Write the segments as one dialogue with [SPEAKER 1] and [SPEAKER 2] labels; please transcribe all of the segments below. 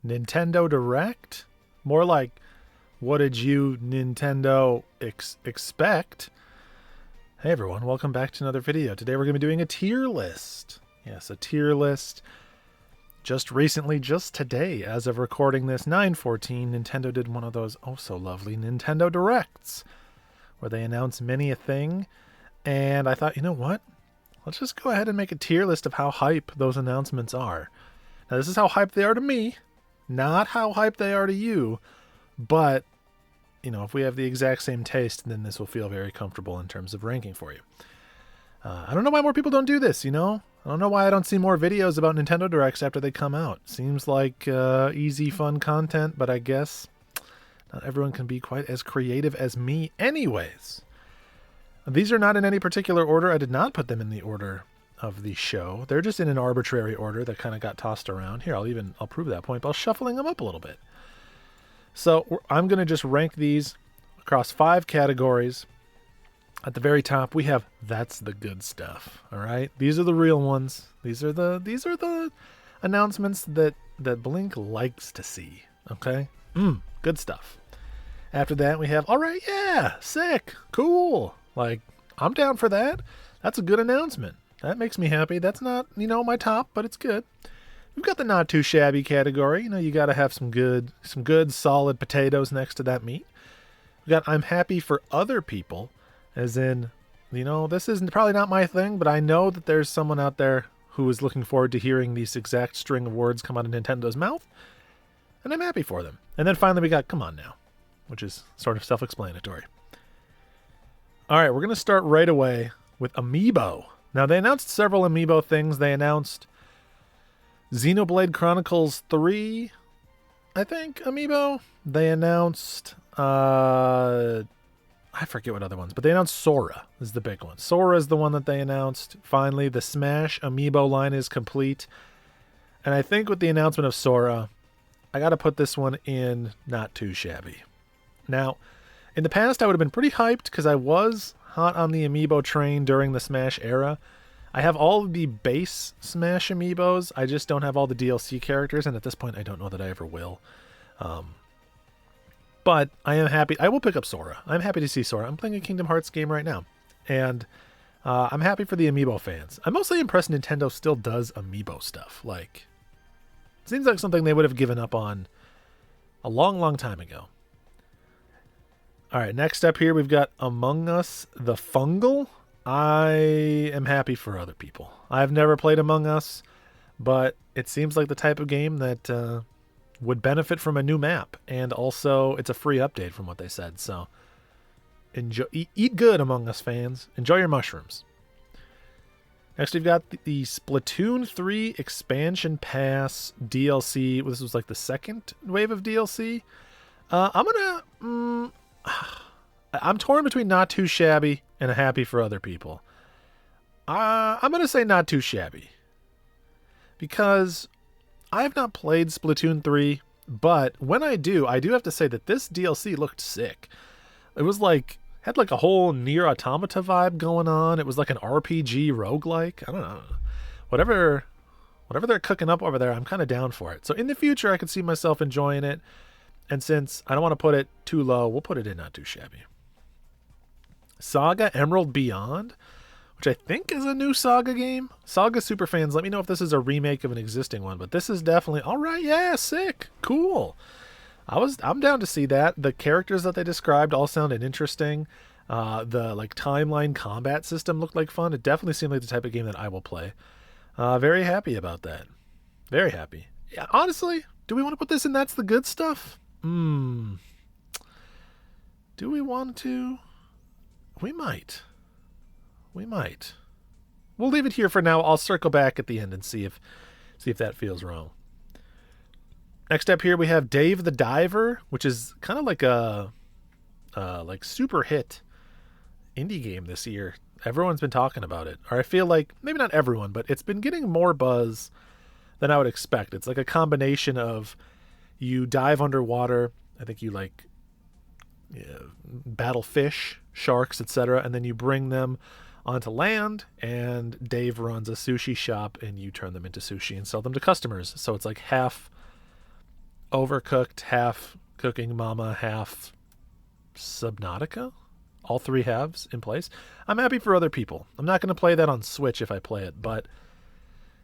[SPEAKER 1] Nintendo Direct? More like, what did you, Nintendo, expect? Hey everyone, welcome back to another video. Today we're going to be doing a tier list. Yes, a tier list. Just recently, just today, as of recording this, 9/14, Nintendo did one of those oh so lovely Nintendo Directs, where they announce many a thing, and I thought, you know what? Let's just go ahead and make a tier list of how hype those announcements are. Now, this is how hype they are to me, not how hype they are to you, but, you know, if we have the exact same taste, then this will feel very comfortable in terms of ranking for you. I don't know why more people don't do this, you know? I don't know why I don't see more videos about Nintendo Directs after they come out. Seems like easy, fun content, but I guess not everyone can be quite as creative as me anyways. These are not in any particular order. I did not put them in the order of the show. They're just in an arbitrary order that kind of got tossed around. Here, I'll prove that point by shuffling them up a little bit. So I'm going to just rank these across 5 categories. At the very top, we have That's the Good Stuff. All right, these are the real ones. These are the announcements that Blink likes to see. Okay, good stuff. After that, we have All right, yeah, sick, cool. Like, I'm down for that. That's a good announcement. That makes me happy. That's not, you know, my top, but it's good. We've got the Not Too Shabby category. You know, you got to have some good, solid potatoes next to that meat. We got I'm happy for other people. As in, you know, this isn't probably not my thing, but I know that there's someone out there who is looking forward to hearing these exact string of words come out of Nintendo's mouth, and I'm happy for them. And then finally we got Come On Now, which is sort of self-explanatory. All right, we're going to start right away with Amiibo. Now, they announced several Amiibo things. They announced Xenoblade Chronicles 3, I think, Amiibo. They announced... I forget what other ones, but they announced Sora is the big one. Sora is the one that they announced. Finally, the Smash Amiibo line is complete. And I think with the announcement of Sora, I got to put this one in Not Too Shabby. Now, in the past, I would have been pretty hyped because I was hot on the Amiibo train during the Smash era. I have all of the base Smash Amiibos. I just don't have all the DLC characters, and at this point, I don't know that I ever will. But I am happy. I will pick up Sora. I'm happy to see Sora. I'm playing a Kingdom Hearts game right now. And I'm happy for the Amiibo fans. I'm mostly impressed Nintendo still does Amiibo stuff. Like, it seems like something they would have given up on a long, long time ago. All right, next up here, we've got Among Us the Fungal. I am happy for other people. I've never played Among Us, but it seems like the type of game that... would benefit from a new map, and also it's a free update from what they said. So enjoy, eat good, Among Us fans. Enjoy your mushrooms. Next, we've got the Splatoon 3 expansion pass DLC. This was like the second wave of DLC. I'm torn between Not Too Shabby and Happy for Other People. I'm gonna say Not Too Shabby because I have not played Splatoon 3, but when I do have to say that this DLC looked sick. It was like, had like a whole Nier Automata vibe going on. It was like an RPG roguelike. I don't know. Whatever they're cooking up over there, I'm kind of down for it. So in the future, I could see myself enjoying it. And since I don't want to put it too low, we'll put it in Not Too Shabby. Saga Emerald Beyond, which I think is a new Saga game. Saga superfans, let me know if this is a remake of an existing one, but this is definitely all right. Yeah, sick, cool. I'm down to see that. The characters that they described all sounded interesting. The like timeline combat system looked like fun. It definitely seemed like the type of game that I will play. Very happy about that. Very happy. Yeah, honestly, do we want to put this in That's the Good Stuff? Do we want to? We might. We'll leave it here for now. I'll circle back at the end and see if that feels wrong. Next up here we have Dave the Diver, which is kind of like a like super hit indie game this year. Everyone's been talking about it. Or I feel like maybe not everyone, but it's been getting more buzz than I would expect. It's like a combination of you dive underwater, I think you like battle fish, sharks, etc., and then you bring them onto land, and Dave runs a sushi shop, and you turn them into sushi and sell them to customers. So it's like half Overcooked, half Cooking Mama, half Subnautica. All three halves in place. I'm happy for other people. I'm not going to play that on Switch if I play it, but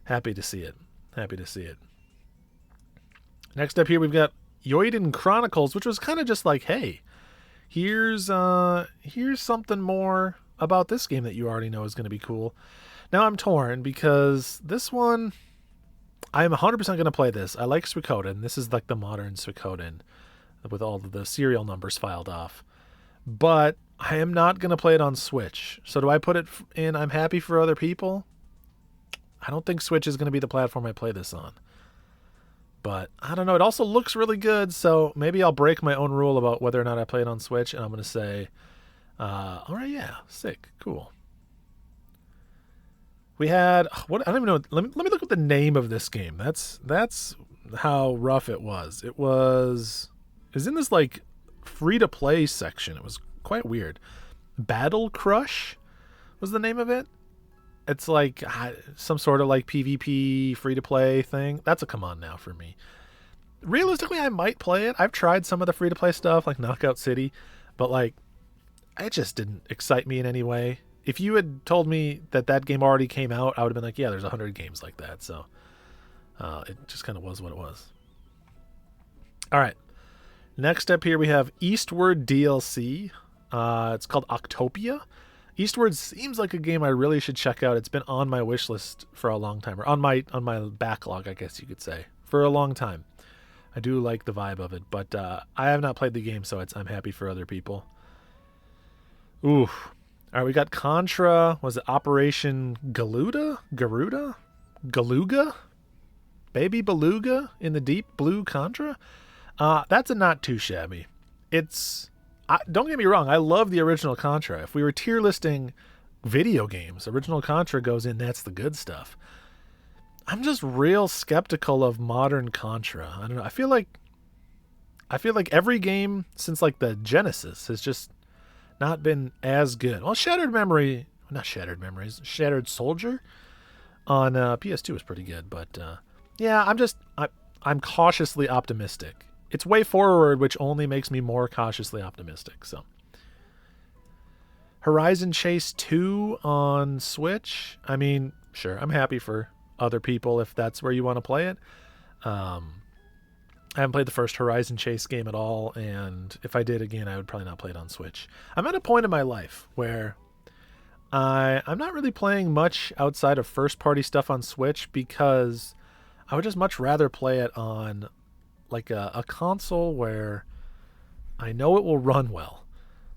[SPEAKER 1] happy to see it. Happy to see it. Next up here, we've got Yoiden Chronicles, which was kind of just like, hey, here's something more about this game that you already know is going to be cool. Now I'm torn because this one, I'm 100% going to play this. I like Suikoden. This is like the modern Suikoden with all of the serial numbers filed off. But I am not going to play it on Switch. So do I put it in I'm happy for other people? I don't think Switch is going to be the platform I play this on. But I don't know. It also looks really good, so maybe I'll break my own rule about whether or not I play it on Switch, and I'm going to say, all right, yeah, sick, cool. We had what I don't even know. Let me look at the name of this game. That's how rough it was. It was in this like free to play section. It was quite weird. Battle Crush was the name of it. It's like some sort of like PvP free to play thing. That's a come on now for me. Realistically, I might play it. I've tried some of the free to play stuff like Knockout City, but like it just didn't excite me in any way. If you had told me that game already came out, I would have been like, yeah, there's 100 games like that. So it just kind of was what it was. All right. Next up here, we have Eastward DLC. It's called Octopia. Eastward seems like a game I really should check out. It's been on my wish list for a long time, or on my backlog, I guess you could say, for a long time. I do like the vibe of it, but I have not played the game, so I'm happy for other people. Ooh. All right, we got Contra. Was it Operation Garuda? Galuga? Baby Beluga in the deep blue Contra? That's a not too shabby. Don't get me wrong, I love the original Contra. If we were tier listing video games, original Contra goes in, that's the good stuff. I'm just real skeptical of modern Contra. I don't know. I feel like every game since like the Genesis has just not been as good. Well, Shattered Soldier on PS2 was pretty good, but yeah, I'm cautiously optimistic. It's Way Forward, which only makes me more cautiously optimistic. So, Horizon Chase 2 on Switch. I mean, sure, I'm happy for other people if that's where you want to play it. I haven't played the first Horizon Chase game at all, and if I did again, I would probably not play it on Switch. I'm at a point in my life where I'm not really playing much outside of first-party stuff on Switch because I would just much rather play it on like a console where I know it will run well,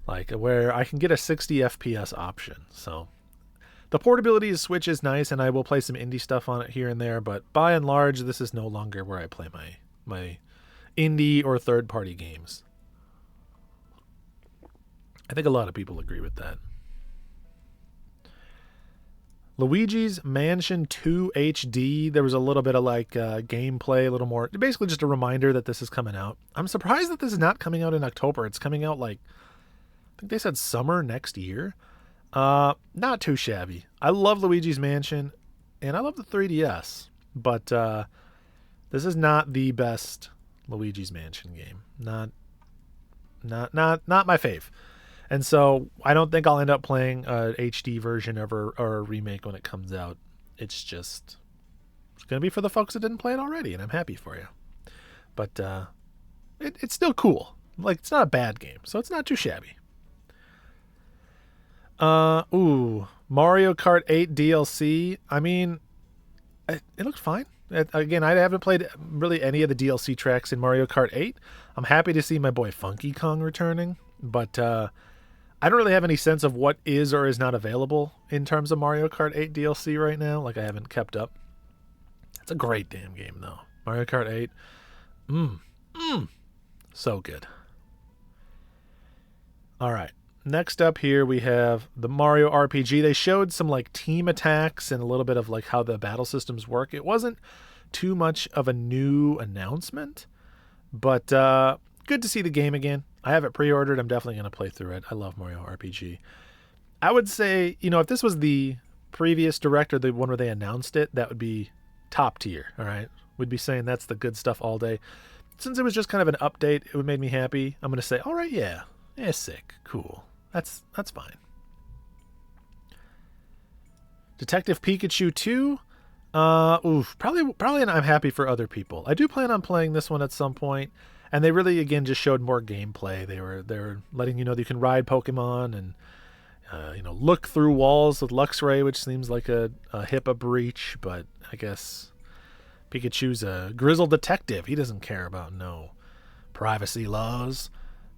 [SPEAKER 1] like where I can get a 60 FPS option. So the portability of Switch is nice, and I will play some indie stuff on it here and there, but by and large, this is no longer where I play my indie or third-party games. I think a lot of people agree with that. Luigi's Mansion 2 HD. There was a little bit of like gameplay, a little more. Basically just a reminder that this is coming out. I'm surprised that this is not coming out in October. It's coming out like, I think they said summer next year. Not too shabby. I love Luigi's Mansion and I love the 3DS. But this is not the best Luigi's Mansion game. Not my fave. And so I don't think I'll end up playing a HD version or a remake when it comes out. It's going to be for the folks that didn't play it already, and I'm happy for you. But it's still cool. Like, it's not a bad game, so it's not too shabby. Mario Kart 8 DLC. I mean, it looks fine. Again, I haven't played really any of the DLC tracks in Mario Kart 8. I'm happy to see my boy Funky Kong returning, but I don't really have any sense of what is or is not available in terms of Mario Kart 8 DLC right now. Like, I haven't kept up. It's a great damn game, though. Mario Kart 8. So good. All right. Next up here, we have the Mario RPG. They showed some, like, team attacks and a little bit of, like, how the battle systems work. It wasn't too much of a new announcement, but good to see the game again. I have it pre-ordered. I'm definitely going to play through it. I love Mario RPG. I would say, if this was the previous direct or the one where they announced it, that would be top tier, all right? We'd be saying that's the good stuff all day. since it was just kind of an update, it made me happy. I'm going to say, all right, yeah, sick, cool. That's fine. Detective Pikachu 2. Probably I'm happy for other people. I do plan on playing this one at some point, and they really, again, just showed more gameplay. They were letting you know that you can ride Pokemon and look through walls with Luxray, which seems like a HIPAA breach, but I guess Pikachu's a grizzled detective. He doesn't care about no privacy laws,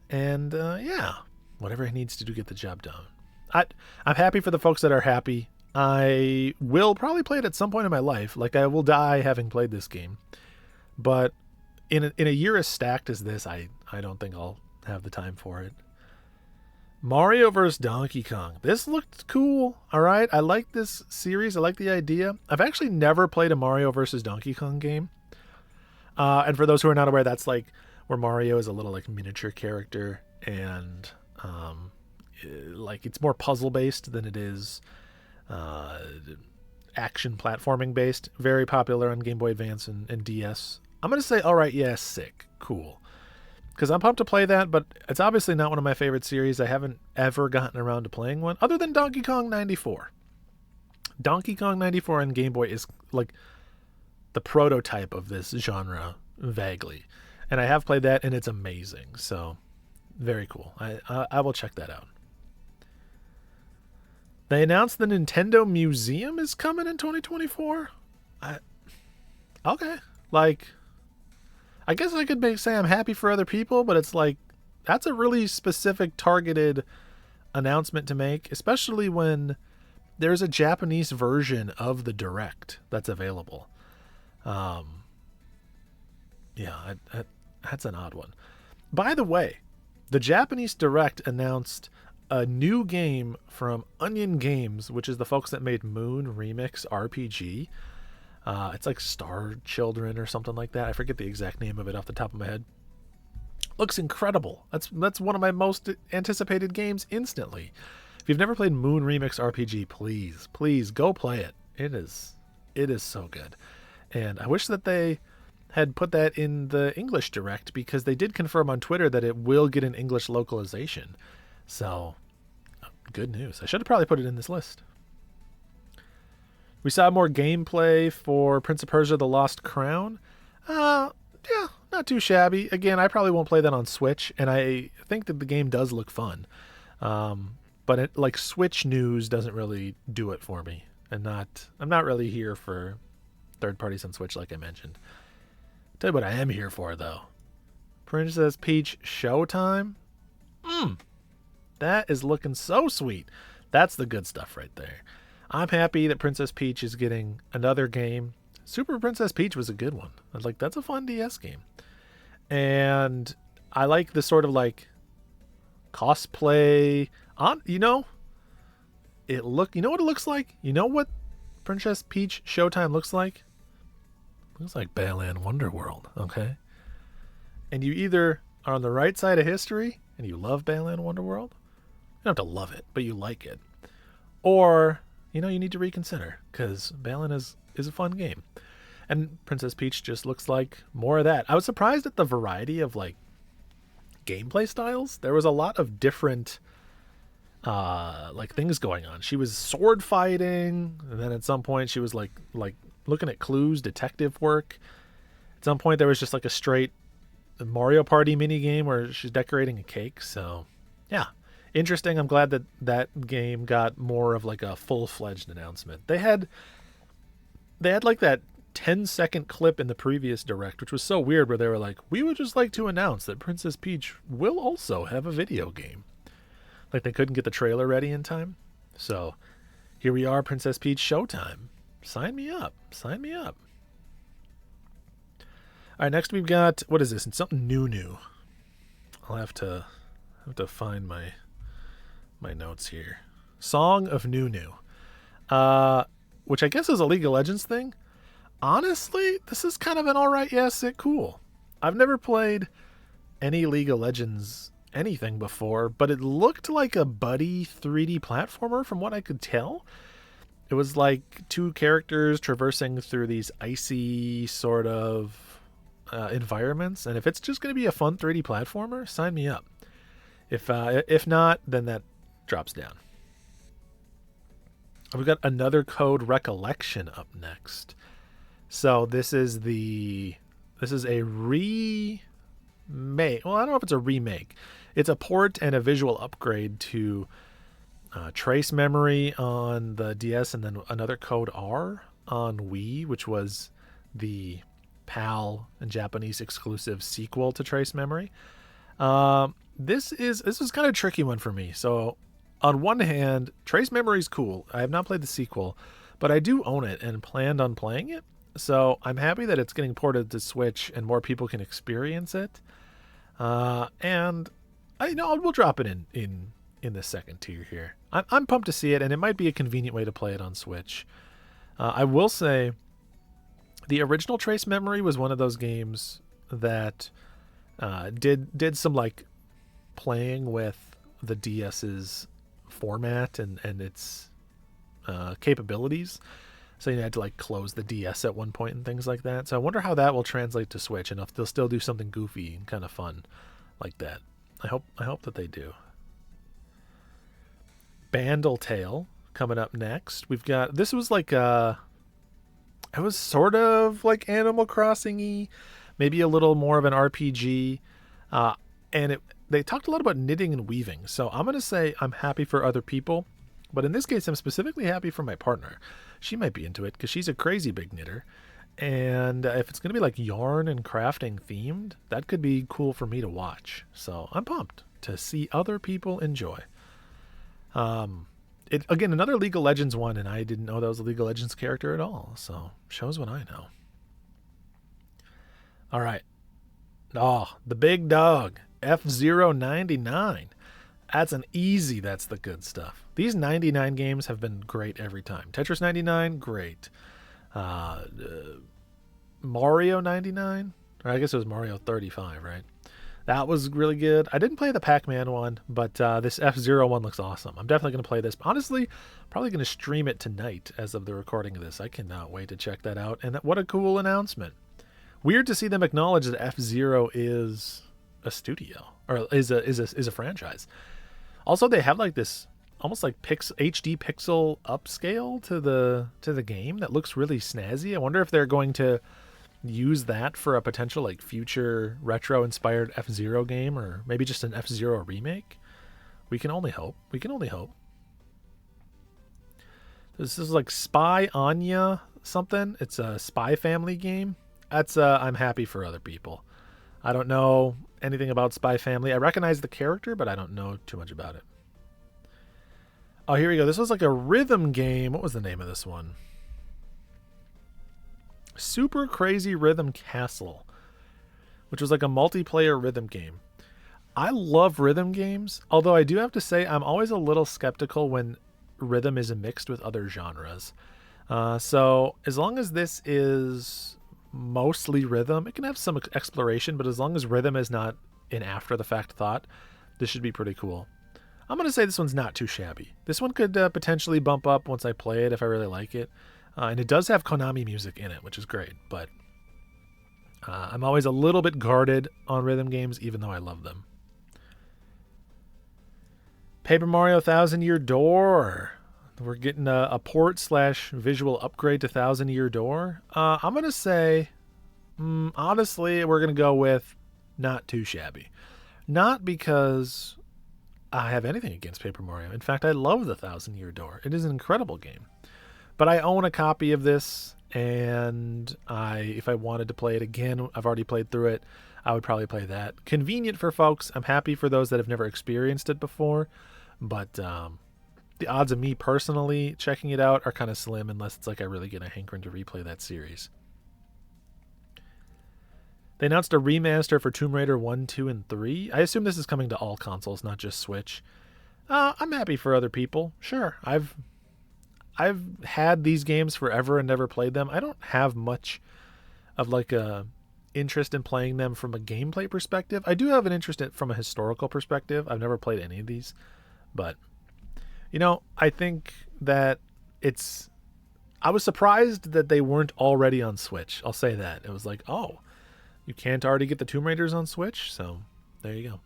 [SPEAKER 1] and yeah, whatever he needs to do, get the job done. I'm happy for the folks that are happy. I will probably play it at some point in my life. Like, I will die having played this game. But in a year as stacked as this, I don't think I'll have the time for it. Mario vs. Donkey Kong. This looked cool. All right. I like this series. I like the idea. I've actually never played a Mario vs. Donkey Kong game. And for those who are not aware, that's like where Mario is a little like miniature character, and like it's more puzzle based than it is action platforming based. Very popular on Game Boy Advance and DS. I'm gonna say, all right, yeah, sick, cool, because I'm pumped to play that, but it's obviously not one of my favorite series. I haven't ever gotten around to playing one other than Donkey Kong 94. Donkey Kong 94 on Game Boy is like the prototype of this genre, vaguely, and I have played that, and it's amazing. So very cool. I will check that out. They announced the Nintendo Museum is coming in 2024. Okay, like, I guess I could say I'm happy for other people, but it's like, that's a really specific, targeted announcement to make, especially when there's a Japanese version of the Direct that's available. Yeah, that's an odd one. By the way, the Japanese Direct announced a new game from Onion Games, which is the folks that made Moon Remix RPG. It's like Star Children or something like that. I forget the exact name of it off the top of my head. Looks incredible. That's one of my most anticipated games instantly. If you've never played Moon Remix RPG, please go play it. It is so good. And I wish that they had put that in the English Direct, because they did confirm on Twitter that it will get an English localization. So, good news. I should have probably put it in this list. We saw more gameplay for Prince of Persia: The Lost Crown. Yeah, not too shabby. Again, I probably won't play that on Switch, and I think that the game does look fun. But like, Switch news doesn't really do it for me. I'm not really here for third parties on Switch, like I mentioned. Tell you what I am here for, though. Princess Peach Showtime. That is looking so sweet. That's the good stuff right there. I'm happy that Princess Peach is getting another game. Super Princess Peach was a good one. I was like, that's a fun DS game. And I like the sort of like cosplay on, you know what it looks like? You know what Princess Peach Showtime looks like? It looks like Balan Wonderworld, okay? And you either are on the right side of history and you love Balan Wonderworld. You don't have to love it, but you like it. Or, you need to reconsider, because Balan is a fun game. And Princess Peach just looks like more of that. I was surprised at the variety of like gameplay styles. There was a lot of different like things going on. She was sword fighting, and then at some point she was like looking at clues, detective work. At some point there was just like a straight Mario Party mini game where she's decorating a cake. So yeah, interesting. I'm glad that game got more of like a full-fledged announcement. They had like that 10-second clip in the previous Direct, which was so weird, where they were like, we would just like to announce that Princess Peach will also have a video game. Like, they couldn't get the trailer ready in time. So here we are, Princess Peach Showtime. Sign me up. All right, next we've got, what is this? It's something new. I'll have to find my notes here. Song of Nunu, which I guess is a League of Legends thing. Honestly, this is kind of an alright, cool. I've never played any League of Legends anything before, but it looked like a buddy 3D platformer from what I could tell. It was like two characters traversing through these icy sort of environments, and if it's just going to be a fun 3D platformer, sign me up. If not, then that drops down. We've got Another Code Recollection up next. So this is a remake. Well, I don't know if it's a remake. It's a port and a visual upgrade to Trace Memory on the DS, and then Another Code R on Wii, which was the PAL and Japanese exclusive sequel to Trace Memory. This is kind of a tricky one for me. So on one hand, Trace Memory is cool. I have not played the sequel, but I do own it and planned on playing it. So I'm happy that it's getting ported to Switch and more people can experience it. And we'll drop it in the second tier here. I'm pumped to see it, and it might be a convenient way to play it on Switch. I will say the original Trace Memory was one of those games that did some like playing with the DS's format and its capabilities. So you had to like close the DS at one point and things like that. So I wonder how that will translate to Switch, and if they'll still do something goofy and kind of fun like that. I hope that they do. Bandle Tale coming up next. We've got, this was like it was sort of like Animal Crossing-y, maybe a little more of an RPG, and they talked a lot about knitting and weaving. So I'm going to say I'm happy for other people, but in this case I'm specifically happy for my partner. She might be into it because she's a crazy big knitter, and if it's going to be like yarn and crafting themed, that could be cool for me to watch. So I'm pumped to see other people enjoy. Again, another League of Legends one, and I didn't know that was a League of Legends character at all, so shows what I know. All right. Oh, the big dog, F-Zero 99. That's the good stuff. These 99 games have been great every time. Tetris 99, great. Mario 99, or I guess it was Mario 35, right? That was really good. I didn't play the Pac-Man one, but this F-Zero one looks awesome. I'm definitely going to play this. Honestly, probably going to stream it tonight as of the recording of this. I cannot wait to check that out. And what a cool announcement. Weird to see them acknowledge that F-Zero is a studio, or is a franchise. Also, they have like this almost like HD pixel upscale to the game that looks really snazzy. I wonder if they're going to use that for a potential like future retro inspired F-Zero game, or maybe just an F-Zero remake. We can only hope. This is like Spy Anya something. It's a Spy Family game. That's I'm happy for other people. I don't know anything about Spy Family. I recognize the character, but I don't know too much about it. Oh, here we go. This was like a rhythm game. What was the name of this one? Super Crazy Rhythm Castle, which was like a multiplayer rhythm game. I love rhythm games, although I do have to say I'm always a little skeptical when rhythm is mixed with other genres. So as long as this is mostly rhythm, it can have some exploration, but as long as rhythm is not an after-the-fact thought, this should be pretty cool. I'm going to say this one's not too shabby. This one could potentially bump up once I play it if I really like it. And it does have Konami music in it, which is great, but I'm always a little bit guarded on rhythm games, even though I love them. Paper Mario Thousand Year Door. We're getting a port / visual upgrade to Thousand Year Door. I'm going to say, honestly, we're going to go with not too shabby. Not because I have anything against Paper Mario. In fact, I love the Thousand Year Door. It is an incredible game. But I own a copy of this, and if I wanted to play it again, I've already played through it, I would probably play that. Convenient for folks. I'm happy for those that have never experienced it before, but the odds of me personally checking it out are kind of slim unless it's like I really get a hankering to replay that series. They announced a remaster for Tomb Raider 1, 2, and 3. I assume this is coming to all consoles, not just Switch. I'm happy for other people. Sure, I've had these games forever and never played them. I don't have much of like a interest in playing them from a gameplay perspective. I do have an interest from a historical perspective. I've never played any of these, but I think that I was surprised that they weren't already on Switch. I'll say that. It was like, oh, You can't already get the Tomb Raiders on Switch, so there you go.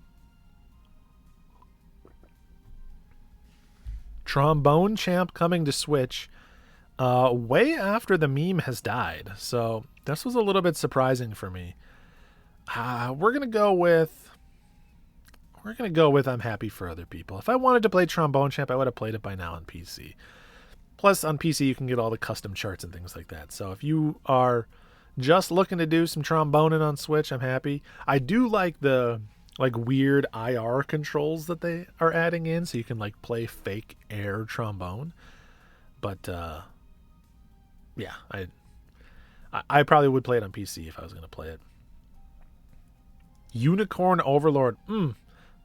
[SPEAKER 1] Trombone Champ coming to Switch way after the meme has died. So this was a little bit surprising for me. We're going to go with I'm happy for other people. If I wanted to play Trombone Champ, I would have played it by now on PC. Plus, on PC, you can get all the custom charts and things like that. So if you are just looking to do some tromboning on Switch, I'm happy. I do like the weird IR controls that they are adding in, so you can play fake air trombone. But yeah, I probably would play it on PC if I was going to play it. Unicorn Overlord.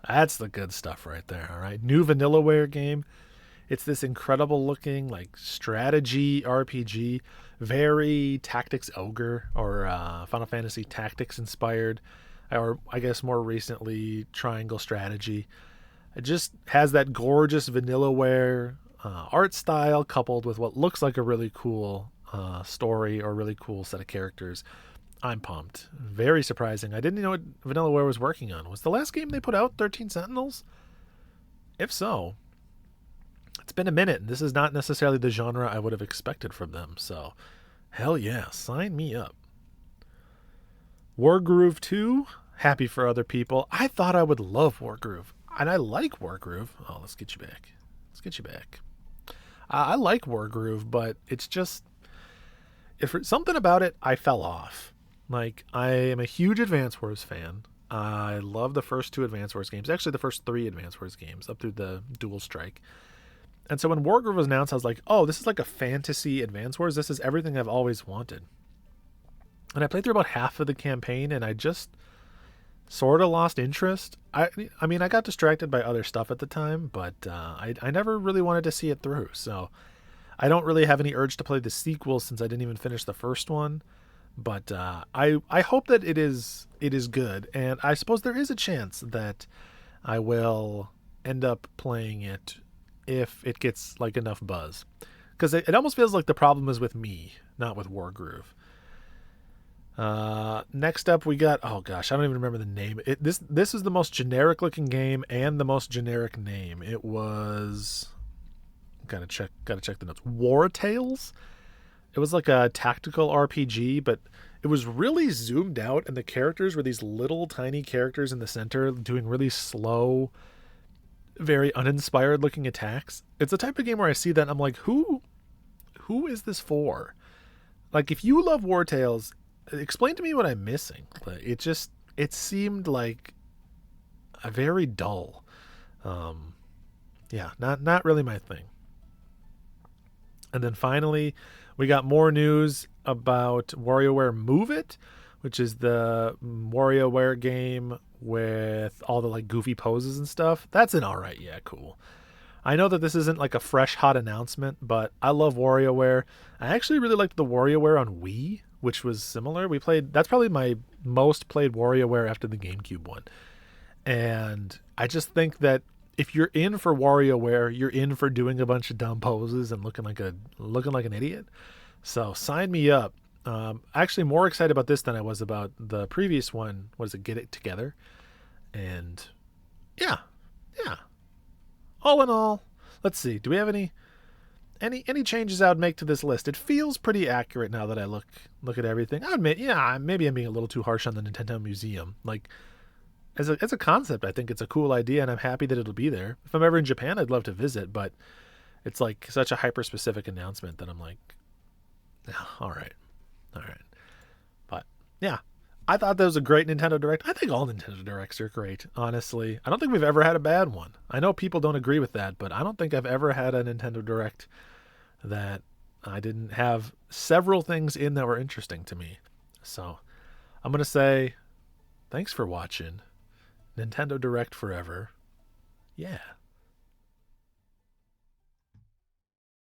[SPEAKER 1] That's the good stuff right there, all right? New Vanillaware game. It's this incredible looking strategy RPG, very Tactics Ogre or Final Fantasy Tactics inspired, or I guess more recently Triangle Strategy. It just has that gorgeous Vanillaware art style coupled with what looks like a really cool story or really cool set of characters. I'm pumped. Very surprising. I didn't know what Vanillaware was working on. Was the last game they put out 13 Sentinels? If so, it's been a minute, and this is not necessarily the genre I would have expected from them. So, hell yeah, sign me up. Wargroove 2, happy for other people. I thought I would love Wargroove, and I like Wargroove. Oh, let's get you back. Let's get you back. I like Wargroove, but it's just something about it, I fell off. I am a huge Advance Wars fan. I love the first 2 Advance Wars games. Actually, the first 3 Advance Wars games, up through the Dual Strike. And so when Wargroove was announced, I was like, oh, this is like a fantasy Advance Wars. This is everything I've always wanted. And I played through about half of the campaign, and I just sort of lost interest. I mean, I got distracted by other stuff at the time, but I never really wanted to see it through. So I don't really have any urge to play the sequel since I didn't even finish the first one. But I hope that it is good, and I suppose there is a chance that I will end up playing it if it gets enough buzz, because it almost feels like the problem is with me, not with Wargroove. Next up we got, oh gosh, I don't even remember the name. This is the most generic looking game and the most generic name. It was, gotta check the notes. War Tales. It was like a tactical RPG, but it was really zoomed out, and the characters were these little tiny characters in the center doing really slow, very uninspired looking attacks. It's the type of game where I see that and I'm like, who is this for? If you love War Tales, explain to me what I'm missing. It seemed like a very dull. Yeah, not really my thing. And then finally, we got more news about WarioWare Move It, which is the WarioWare game with all the goofy poses and stuff. That's an alright, yeah, cool. I know that this isn't a fresh, hot announcement, but I love WarioWare. I actually really liked the WarioWare on Wii, which was similar. That's probably my most played WarioWare after the GameCube one. And I just think that if you're in for WarioWare, you're in for doing a bunch of dumb poses and looking like an idiot. So sign me up. Actually more excited about this than I was about the previous one. What is it? Get It Together. And yeah. All in all, let's see. Do we have any changes I would make to this list? It feels pretty accurate now that I look at everything. I admit, yeah, maybe I'm being a little too harsh on the Nintendo Museum. As a concept, I think it's a cool idea, and I'm happy that it'll be there. If I'm ever in Japan, I'd love to visit, but it's such a hyper-specific announcement that I'm like, yeah, all right. But yeah, I thought that was a great Nintendo Direct. I think all Nintendo Directs are great, honestly. I don't think we've ever had a bad one. I know people don't agree with that, but I don't think I've ever had a Nintendo Direct that I didn't have several things in that were interesting to me. So I'm going to say thanks for watching. Nintendo Direct forever. Yeah.